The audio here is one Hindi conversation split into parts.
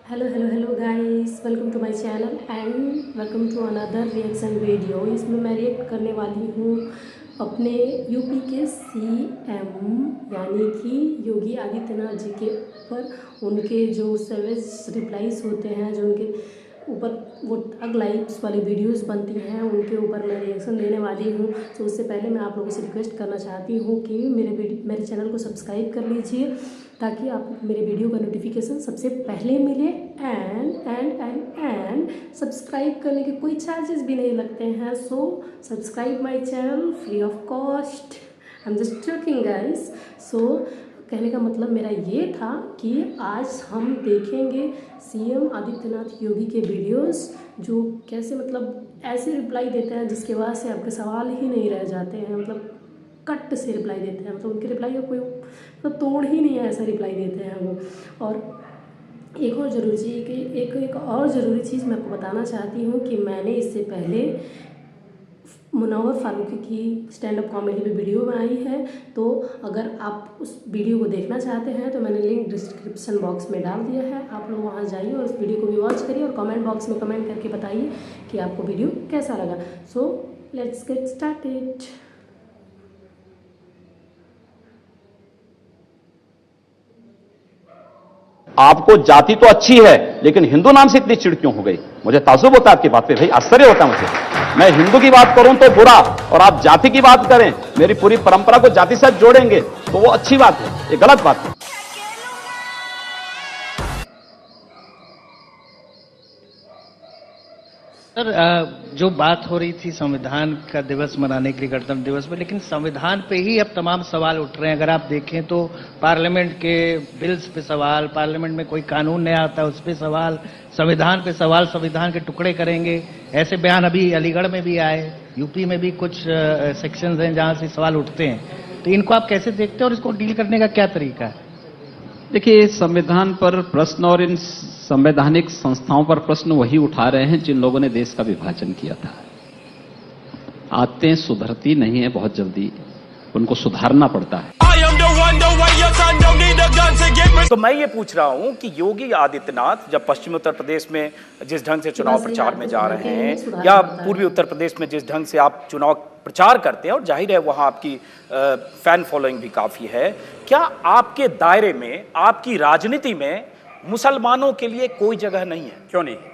Hello guys, welcome to my channel and welcome to another reaction video. इसमें मैं रिएक्ट करने वाली हूँ अपने यूपी के सीएम यानी कि योगी आदित्यनाथ जी के ऊपर उनके जो सर्विस रिप्लाईज होते हैं, जो उनके ऊपर वो ठग लाइक्स वाली वीडियोस बनती हैं, उनके ऊपर मैं रिएक्शन देने वाली हूँ। तो उससे पहले मैं आप लोगों से रिक्वेस्ट करना चाहती हूँ कि मेरे चैनल को सब्सक्राइब कर लीजिए ताकि आपको मेरे वीडियो का नोटिफिकेशन सबसे पहले मिले। एंड सब्सक्राइब करने के कोई चार्जेस भी नहीं लगते हैं। So subscribe my channel free of cost. I am just joking guys. So कहने का मतलब मेरा ये था कि आज हम देखेंगे सीएम आदित्यनाथ योगी के वीडियोस, जो कैसे मतलब ऐसे रिप्लाई देते हैं जिसके वजह से आपके सवाल ही नहीं रह जाते हैं। मतलब कट से रिप्लाई देते हैं, मतलब उनके रिप्लाई का कोई मतलब तोड़ ही नहीं है, ऐसा रिप्लाई देते हैं वो। और एक और ज़रूरी चीज़ कि एक और ज़रूरी चीज़ मैं आपको बताना चाहती हूँ कि मैंने इससे पहले मुनव्वर फारूकी की स्टैंड अप कॉमेडी पे वीडियो बनाई है। तो अगर आप उस वीडियो को देखना चाहते हैं तो मैंने लिंक डिस्क्रिप्शन बॉक्स में डाल दिया है। आप लोग वहाँ जाइए और उस वीडियो को भी वॉच करिए और कमेंट बॉक्स में कमेंट करके बताइए कि आपको वीडियो कैसा लगा। So let's get started. आपको जाति तो अच्छी है लेकिन हिंदू नाम से इतनी चिढ़ क्यों हो गई? मुझे ताज्जुब होता है आपकी बात पे, भाई आश्चर्य होता है मुझे। मैं हिंदू की बात करूं तो बुरा और आप जाति की बात करें, मेरी पूरी परंपरा को जाति से जोड़ेंगे तो वो अच्छी बात है, ये गलत बात है। सर, जो बात हो रही थी संविधान का दिवस मनाने के लिए, गणतंत्र दिवस में, लेकिन संविधान पे ही अब तमाम सवाल उठ रहे हैं। अगर आप देखें तो पार्लियामेंट के बिल्स पे सवाल, पार्लियामेंट में कोई कानून नया आता है उस पे सवाल, संविधान पे सवाल, संविधान के टुकड़े करेंगे, ऐसे बयान अभी अलीगढ़ में भी आए, यूपी में भी कुछ सेक्शंस हैं जहां से सवाल उठते हैं। तो इनको आप कैसे देखते हैं और इसको डील करने का क्या तरीका है? देखिए, संविधान पर प्रश्न और इन संवैधानिक संस्थाओं पर प्रश्न वही उठा रहे हैं जिन लोगों ने देश का विभाजन किया था। आदतें सुधरती नहीं है बहुत जल्दी, उनको सुधारना पड़ता है। तो मैं ये पूछ रहा हूं कि योगी आदित्यनाथ जब पश्चिमी उत्तर प्रदेश में जिस ढंग से चुनाव प्रचार में जा रहे हैं या पूर्वी उत्तर प्रदेश में जिस ढंग से आप चुनाव प्रचार करते हैं, और जाहिर है वहां आपकी फैन फॉलोइंग भी काफी है, क्या आपके दायरे में, आपकी राजनीति में मुसलमानों के लिए कोई जगह नहीं है? क्यों नहीं है?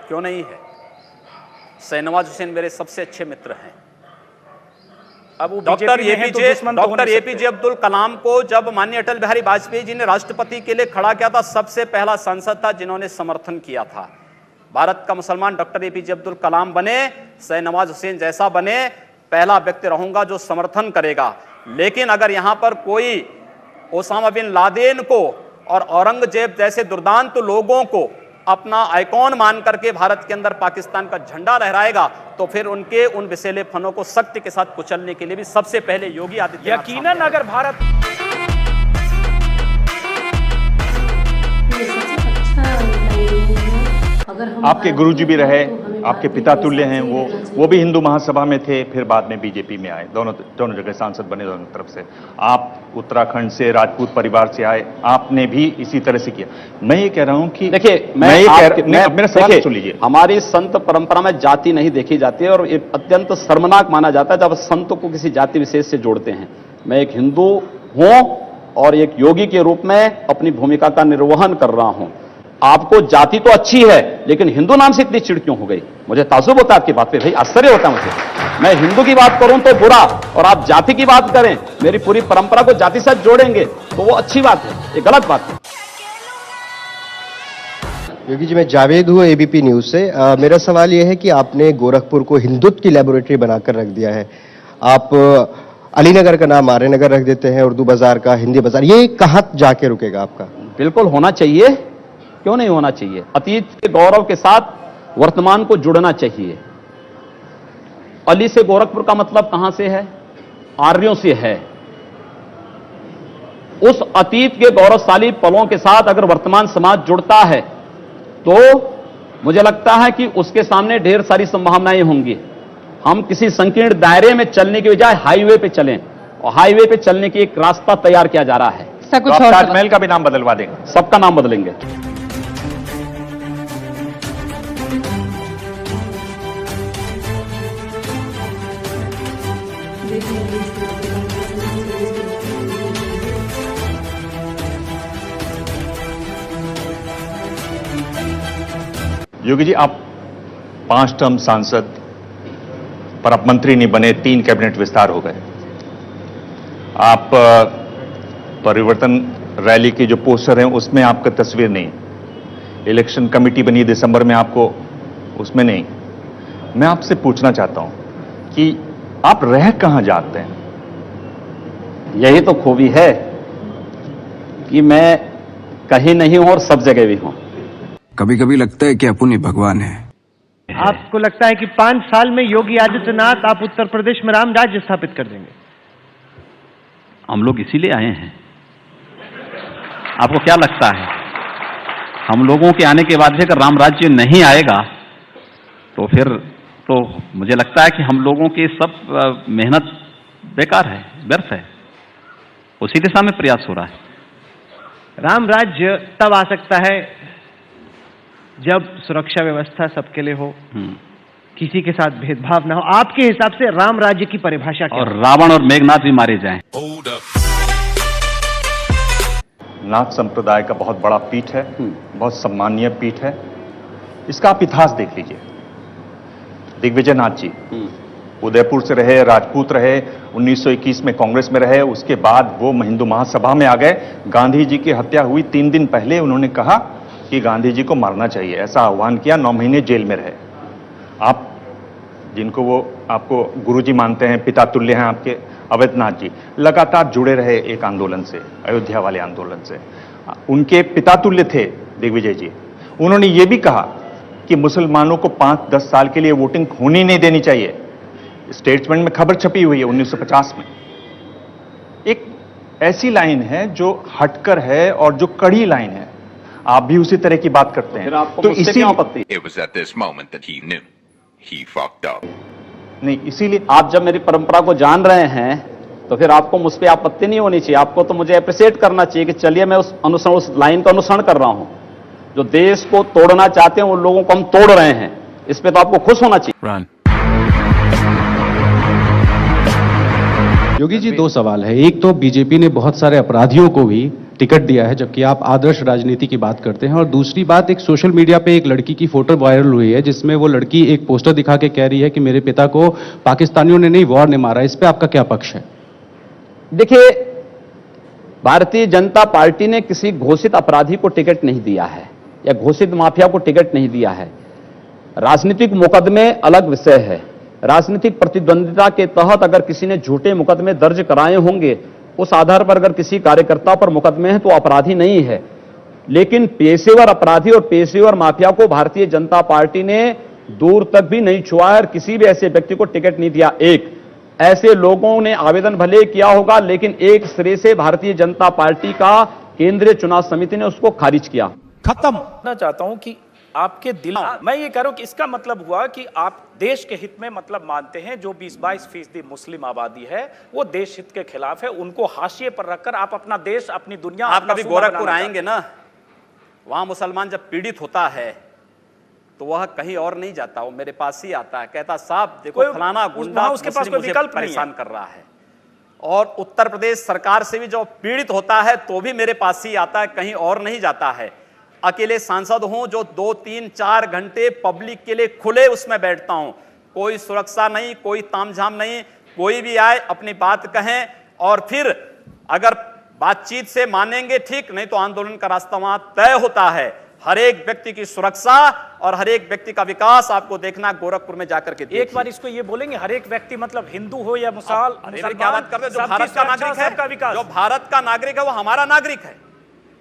क्यों नहीं है? शाहनवाज हुसैन मेरे सबसे अच्छे मित्र हैं। अब डॉक्टर एपीजे अब्दुल कलाम को जब माननीय अटल बिहारी वाजपेयी जी ने राष्ट्रपति के लिए खड़ा किया था, सबसे पहला सांसद था जिन्होंने समर्थन किया था। भारत का मुसलमान डॉक्टर एपीजे अब्दुल कलाम बने, शाहनवाज हुसैन जैसा बने, पहला व्यक्ति रहूंगा जो समर्थन करेगा। लेकिन अगर यहां पर कोई ओसामा बिन लादेन को और औरंगजेब जैसे दुर्दांत लोगों को अपना आइकॉन मान करके भारत के अंदर पाकिस्तान का झंडा लहराएगा तो फिर उनके उन विषैले फनों को सख्ती के साथ कुचलने के लिए भी सबसे पहले योगी आदित्यनाथ। यकीनन अगर भारत आपके गुरुजी भी रहे, आपके पिता तुल्य हैं, वो भी हिंदू महासभा में थे, फिर बाद में बीजेपी में आए, दोनों जगह सांसद बने, दोनों तरफ से। आप उत्तराखंड से राजपूत परिवार से आए, आपने भी इसी तरह से किया। मैं ये कह रहा हूं कि देखिए, मेरा सवाल सुन लीजिए। हमारी संत परंपरा में जाति नहीं देखी जाती है और ये अत्यंत शर्मनाक माना जाता है जब संत को किसी जाति विशेष से जोड़ते हैं। मैं एक हिंदू हूं और एक योगी के रूप में अपनी भूमिका का निर्वहन कर रहा हूं। आपको जाति तो अच्छी है लेकिन हिंदू नाम से इतनी चिढ़ क्यों हो गई? मुझे ताज्जुब होता है आपकी बात पे, भाई आश्चर्य होता है मुझे। मैं हिंदू की बात करूं तो बुरा और आप जाति की बात करें, मेरी पूरी परंपरा को जाति से जोड़ेंगे तो वो अच्छी बात है, ये गलत बात है। योगी जी, मैं जावेद हूँ एबीपी न्यूज से। मेरा सवाल यह है कि आपने गोरखपुर को हिंदुत्व की लेबोरेटरी बनाकर रख दिया है। आप अलीनगर का नाम आर्यनगर रख देते हैं, उर्दू बाजार का हिंदी बाजार, ये कहाँ जाके रुकेगा आपका? बिल्कुल होना चाहिए, क्यों नहीं होना चाहिए? अतीत के गौरव के साथ वर्तमान को जुड़ना चाहिए। अली से गोरखपुर का मतलब कहां से है? आर्यों से है। उस अतीत के गौरवशाली पलों के साथ अगर वर्तमान समाज जुड़ता है तो मुझे लगता है कि उसके सामने ढेर सारी संभावनाएं होंगी। हम किसी संकीर्ण दायरे में चलने की बजाय हाईवे पे चलें, और हाईवे पे चलने की एक रास्ता तैयार किया जा रहा है। ताजमहल का भी नाम बदलवा देंगे, सबका नाम बदलेंगे। योगी जी, आप 5 टर्म सांसद, पर आप मंत्री नहीं बने, 3 कैबिनेट विस्तार हो गए। आप परिवर्तन रैली की जो पोस्टर हैं उसमें आपका तस्वीर नहीं, इलेक्शन कमेटी बनी दिसंबर में, आपको उसमें नहीं। मैं आपसे पूछना चाहता हूं कि आप रह कहां जाते हैं? यही तो खूबी है कि मैं कहीं नहीं हूं और सब जगह भी हूं। कभी कभी लगता है कि अपन ही भगवान है। आपको लगता है कि 5 साल में योगी आदित्यनाथ आप उत्तर प्रदेश में राम राज्य स्थापित कर देंगे? हम लोग इसीलिए आए हैं। आपको क्या लगता है, हम लोगों के आने के बाद अगर राम राज्य नहीं आएगा तो फिर तो मुझे लगता है कि हम लोगों की सब मेहनत बेकार है, व्यर्थ है। उसी दिशा में प्रयास हो रहा है। राम राज्य तब आ सकता है जब सुरक्षा व्यवस्था सबके लिए हो, किसी के साथ भेदभाव ना हो। आपके हिसाब से राम राज्य की परिभाषा क्या और रावण और मेघनाथ भी मारे जाएं। नाथ संप्रदाय का बहुत बड़ा पीठ है, बहुत सम्मानीय पीठ है। इसका आप इतिहास देख लीजिए। दिग्विजय नाथ जी उदयपुर से रहे, राजपूत रहे, 1921 में कांग्रेस में रहे, उसके बाद वो हिंदू महासभा में आ गए। गांधी जी की हत्या हुई 3 दिन पहले उन्होंने कहा कि गांधी जी को मारना चाहिए, ऐसा आह्वान किया। 9 महीने जेल में रहे। आप जिनको वो आपको गुरुजी मानते हैं, पिता तुल्य हैं आपके, अवैधनाथ जी लगातार जुड़े रहे एक आंदोलन से, अयोध्या वाले आंदोलन से। उनके पिता तुल्य थे दिग्विजय जी। उन्होंने ये भी कहा कि मुसलमानों को 5-10 साल के लिए वोटिंग होनी नहीं देनी चाहिए। स्टेट्समेंट में खबर छपी हुई है 1950 में। एक ऐसी लाइन है जो हटकर है और जो कड़ी लाइन है। आप भी उसी तरह की बात करते हैं। तो इसी नहीं, इसीलिए आप जब मेरी परंपरा को जान रहे हैं तो फिर आपको मुझ पर आपत्ति नहीं होनी चाहिए। आपको तो मुझे अप्रिशिएट करना चाहिए कि चलिए मैं उस लाइन का अनुसरण कर रहा हूं। जो देश को तोड़ना चाहते हैं उन लोगों को हम तोड़ रहे हैं, इस पे तो आपको खुश होना चाहिए। योगी जी, 2 सवाल है। एक तो बीजेपी ने बहुत सारे अपराधियों को भी टिकट दिया है, जबकि आप आदर्श राजनीति की बात करते हैं। और दूसरी बात, एक सोशल मीडिया पे एक लड़की की फोटो वायरल हुई है जिसमें वो लड़की एक पोस्टर दिखा के कह रही है कि मेरे पिता को पाकिस्तानियों ने नहीं, वॉर ने मारा। इस पे आपका क्या पक्ष है? देखिए, भारतीय जनता पार्टी ने किसी घोषित अपराधी को टिकट नहीं दिया है या घोषित माफिया को टिकट नहीं दिया है। राजनीतिक मुकदमे अलग विषय है। राजनीतिक प्रतिद्वंदिता के तहत अगर किसी ने झूठे मुकदमे दर्ज कराए होंगे, उस आधार पर अगर किसी कार्यकर्ता पर मुकदमे हैं तो अपराधी नहीं है। लेकिन पेशेवर अपराधी और पेशेवर माफिया को भारतीय जनता पार्टी ने दूर तक भी नहीं छुआ और किसी भी ऐसे व्यक्ति को टिकट नहीं दिया। एक ऐसे लोगों ने आवेदन भले किया होगा, लेकिन एक सिरे से भारतीय जनता पार्टी का केंद्रीय चुनाव समिति ने उसको खारिज किया। खत्म। मैं चाहता हूं कि आपके दिल, मैं ये कह रहा हूं कि इसका मतलब हुआ कि आप देश के हित में मतलब मानते हैं। जो 20-22% मुस्लिम आबादी है वो देश हित के खिलाफ है, उनको हाशिए पर रखकर आप अपना देश, अपनी दुनिया, आप कभी गोरखपुर आएंगे ना, वहां मुसलमान जब पीड़ित होता है तो वह कहीं और नहीं जाता, वो मेरे पास ही आता है, कहता साहब देखो फलाना गुंडा उसके पास कोई विकल्प परेशान कर रहा है। और उत्तर प्रदेश सरकार से भी जो पीड़ित होता है तो भी मेरे पास ही आता है, कहीं और नहीं जाता है। अकेले सांसद हूं जो 2-3-4 घंटे पब्लिक के लिए खुले उसमें बैठता हूं, कोई सुरक्षा नहीं, कोई तामझाम नहीं, कोई भी आए अपनी बात कहें और फिर अगर बातचीत से मानेंगे ठीक, नहीं तो आंदोलन का रास्ता वहां तय होता है। हर एक व्यक्ति की सुरक्षा और हर एक व्यक्ति का विकास आपको देखना गोरखपुर में जाकर के। एक बार इसको ये बोलेंगे, हर एक व्यक्ति मतलब हिंदू हो या मुसलमान, क्या बात कर रहे हो? जो भारत का नागरिक है, जो भारत का नागरिक है वो हमारा नागरिक है,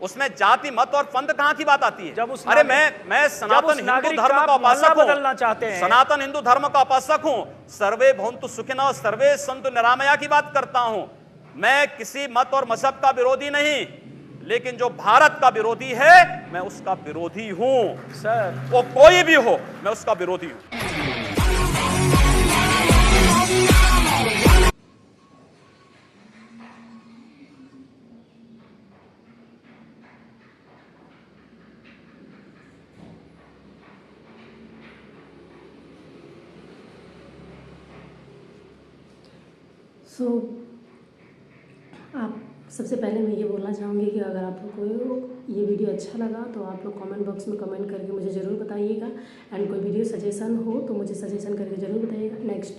उसमें जाति मत और पंथ कहां की बात आती है? जब उस अरे मैं सनातन हिंदू धर्म का उपासक हूं, बदलना चाहते हैं, सनातन हिंदू धर्म का उपासक हूं, सर्वे भवन्तु सुखिनः सर्वे सन्तु निरामया की बात करता हूं। मैं किसी मत और मजहब का विरोधी नहीं, लेकिन जो भारत का विरोधी है मैं उसका विरोधी हूं सर, वो कोई भी हो मैं उसका विरोधी हूं। आप सबसे पहले मैं ये बोलना चाहूँगी कि अगर आप लोग को ये वीडियो अच्छा लगा तो आप लोग कमेंट बॉक्स में कमेंट करके मुझे ज़रूर बताइएगा। एंड कोई वीडियो सजेशन हो तो मुझे सजेशन करके ज़रूर बताइएगा। नेक्स्ट,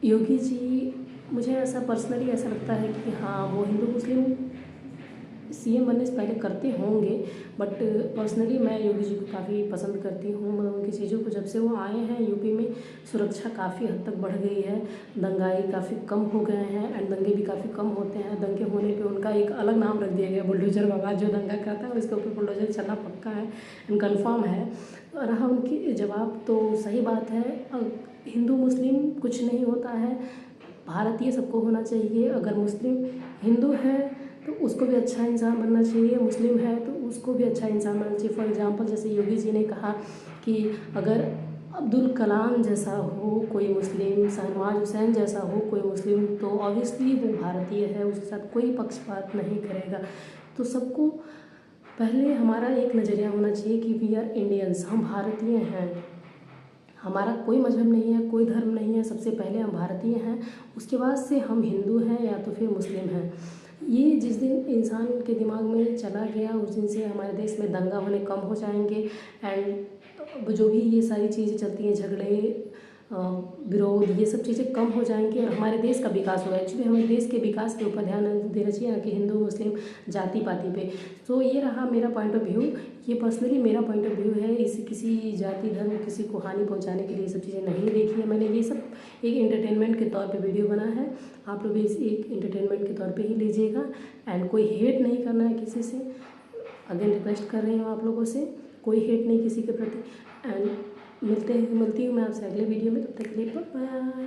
योगी जी, मुझे ऐसा पर्सनली ऐसा लगता है कि हाँ वो हिंदू मुस्लिम सीएम बनने से पहले करते होंगे, बट पर्सनली मैं योगी जी को काफ़ी पसंद करती हूँ। मतलब उनकी चीज़ों को जब से वो आए हैं यूपी में सुरक्षा काफ़ी हद तक बढ़ गई है, दंगाई काफ़ी कम हो गए हैं एंड दंगे भी काफ़ी कम होते हैं। दंगे होने पे उनका एक अलग नाम रख दिया गया, बुलडोजर बाबा। जो दंगा करता है उसके ऊपर बुलडोजर चलना पक्का है एंड कन्फर्म है। रहा उनकी जवाब तो सही बात है, हिंदू मुस्लिम कुछ नहीं होता है, भारतीय सबको होना चाहिए। अगर मुस्लिम हिंदू है तो उसको भी अच्छा इंसान बनना चाहिए, मुस्लिम है तो उसको भी अच्छा इंसान बनना चाहिए। फॉर एग्जांपल जैसे योगी जी ने कहा कि अगर अब्दुल कलाम जैसा हो कोई मुस्लिम, शहनवाज हुसैन जैसा हो कोई मुस्लिम, तो ऑब्वियसली वो भारतीय है, उसके साथ कोई पक्षपात नहीं करेगा। तो सबको पहले हमारा एक नज़रिया होना चाहिए कि वी आर इंडियंस, हम भारतीय हैं, हमारा कोई मजहब नहीं है, कोई धर्म नहीं है, सबसे पहले हम भारतीय हैं, उसके बाद से हम हिंदू हैं या तो फिर मुस्लिम हैं। ये जिस दिन इंसान के दिमाग में चला गया उस दिन से हमारे देश में दंगा होने कम हो जाएंगे एंड जो भी ये सारी चीज़ें चलती हैं, झगड़े, विरोध, ये सब चीज़ें कम हो जाएंगी और हमारे देश का विकास होगा। एक्चुअली हमें देश के विकास के ऊपर ध्यान देना चाहिए, ना कि हिंदू मुस्लिम जाति पाति पे। तो ये रहा मेरा पॉइंट ऑफ व्यू, ये पर्सनली मेरा पॉइंट ऑफ व्यू है। इसे किसी जाति धर्म किसी को हानि पहुंचाने के लिए ये सब चीज़ें नहीं देखी है मैंने। ये सब एक एंटरटेनमेंट के तौर पे वीडियो बना है, आप लोग भी इसे एक एंटरटेनमेंट के तौर पे ही लीजिएगा एंड कोई हेट नहीं करना है किसी से। अगेन रिक्वेस्ट कर रही हूँ आप लोगों से, कोई हेट नहीं किसी के प्रति। एंड मिलती हूँ मैं आपसे अगले वीडियो में, तब तक के लिए बाय बाय।